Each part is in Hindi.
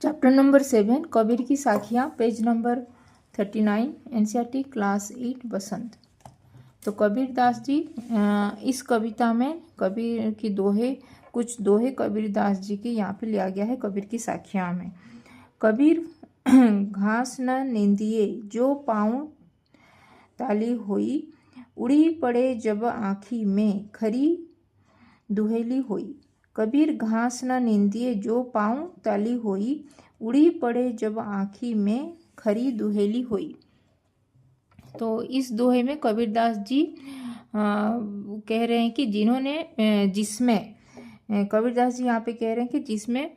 चैप्टर नंबर 7 कबीर की साखियाँ, पेज नंबर 39, एनसीईआरटी क्लास 8 बसंत। तो कबीर दास जी, इस कविता में कबीर की कुछ दोहे कबीर दास जी के यहाँ पे लिया गया है कबीर की साखियाँ में। कबीर घास न निंदिए जो पाँव ताली होई, उड़ी पड़े जब आँखी में खरी दुहेली होई। कबीर घास न निंदिए जो पाँव ताली होई, उड़ी पड़े जब आँखी में खरी दुहेली होई। तो इस दोहे में कबीरदास जी कह रहे हैं कि कबीरदास जी यहाँ पे कह रहे हैं कि जिसमें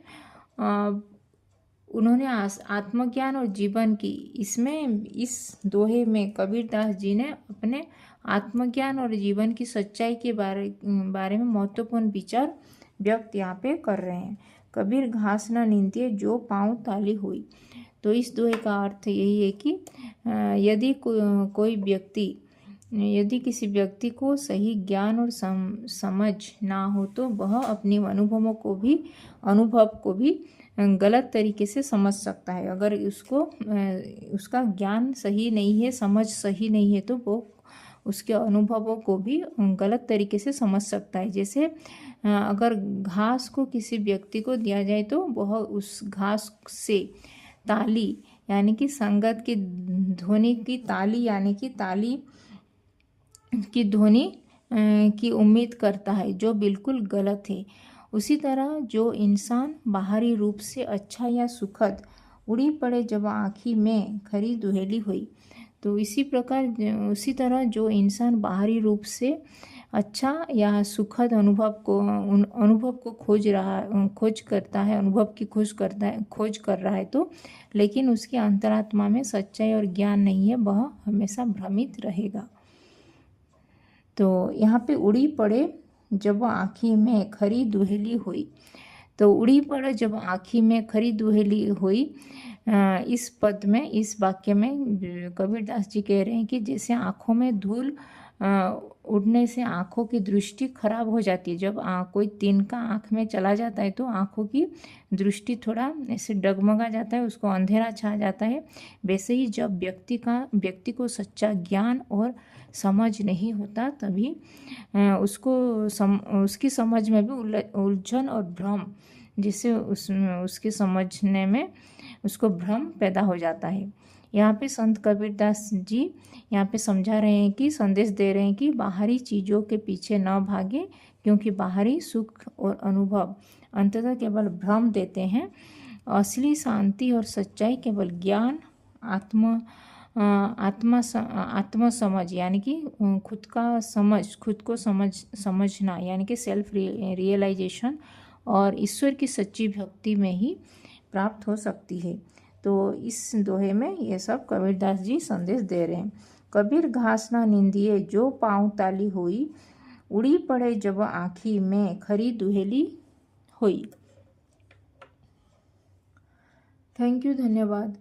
उन्होंने आत्मज्ञान और जीवन की, इस दोहे में कबीरदास जी ने अपने आत्मज्ञान और जीवन की सच्चाई के बारे में महत्वपूर्ण विचार व्यक्त यहाँ पे कर रहे हैं। कबीर घास न निंदिए जो पाँव ताली हुई। तो इस दोहे का अर्थ यही है कि यदि किसी व्यक्ति को सही ज्ञान और समझ ना हो तो वह अपने अनुभव को भी गलत तरीके से समझ सकता है। अगर उसका ज्ञान सही नहीं है, समझ सही नहीं है, तो वो उसके अनुभवों को भी गलत तरीके से समझ सकता है। जैसे अगर घास को किसी व्यक्ति को दिया जाए तो वह उस घास से ताली यानी कि संगत की ध्वनि की ताली यानी कि ताली की ध्वनि की उम्मीद करता है, जो बिल्कुल गलत है। उसी तरह जो इंसान बाहरी रूप से अच्छा या सुखद उड़ी पड़े जब आँखी में खरी दुहेली हुई, तो उसी तरह जो इंसान बाहरी रूप से अच्छा या सुखद अनुभव को खोज कर रहा है, तो लेकिन उसकी अंतरात्मा में सच्चाई और ज्ञान नहीं है, वह हमेशा भ्रमित रहेगा। तो यहाँ पे उड़ी पड़े जब आँखी में खरी दुहेली हुई, तो उड़ी पड़े जब आँखी में खरी दुहेली हुई, इस वाक्य में कबीरदास जी कह रहे हैं कि जैसे आँखों में धूल उड़ने से आँखों की दृष्टि खराब हो जाती है। जब कोई तिनका आँख में चला जाता है तो आँखों की दृष्टि थोड़ा ऐसे डगमगा जाता है, उसको अंधेरा छा जाता है। वैसे ही जब व्यक्ति को सच्चा ज्ञान और समझ नहीं होता, तभी उसकी समझ में भी उलझन और भ्रम, जिससे उसके समझने में उसको भ्रम पैदा हो जाता है। यहाँ पे संत कबीरदास जी यहाँ पे संदेश दे रहे हैं कि बाहरी चीज़ों के पीछे न भागे, क्योंकि बाहरी सुख और अनुभव अंततः केवल भ्रम देते हैं। असली शांति और सच्चाई केवल ज्ञान, आत्म समझ यानी कि खुद को समझना यानी कि सेल्फ रियलाइजेशन और ईश्वर की सच्ची भक्ति में ही प्राप्त हो सकती है। तो इस दोहे में ये सब कबीरदास जी संदेश दे रहे हैं। कबीर घास ना निंदिए जो पाँव ताली हुई, उड़ी पड़े जब आँखी में खरी दुहेली हुई। थैंक यू, धन्यवाद।